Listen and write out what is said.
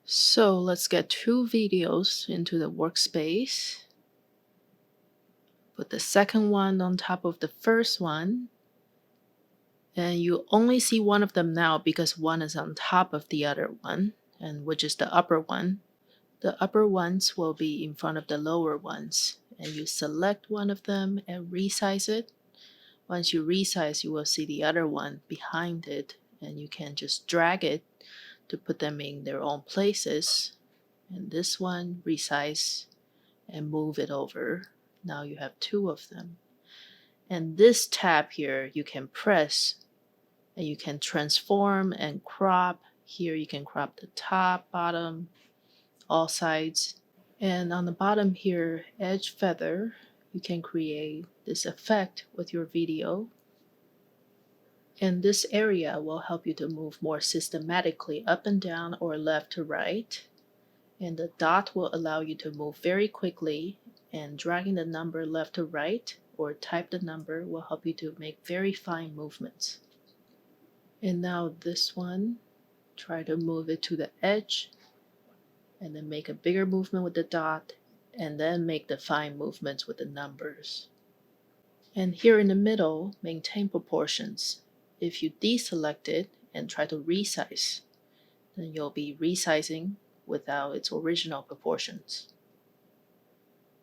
So let's get two videos into the workspace. Put the second one on top of the first one. And you only see one of them now because one is on top of the other one, and which is the upper one. The upper ones will be in front of the lower ones. And you select one of them and resize it. Once you resize, you will see the other one behind it, and you can just drag it to put them in their own places. And this one, resize and move it over. Now you have two of them. And this tab here, you can press and you can transform and crop. Here you can crop the top, bottom, all sides. And on the bottom here, edge feather, you can create this effect with your video. And this area will help you to move more systematically up and down or left to right. And the dot will allow you to move very quickly, and dragging the number left to right or type the number will help you to make very fine movements. And now this one, try to move it to the edge and then make a bigger movement with the dot and then make the fine movements with the numbers. And here in the middle, maintain proportions. If you deselect it and try to resize, then you'll be resizing without its original proportions.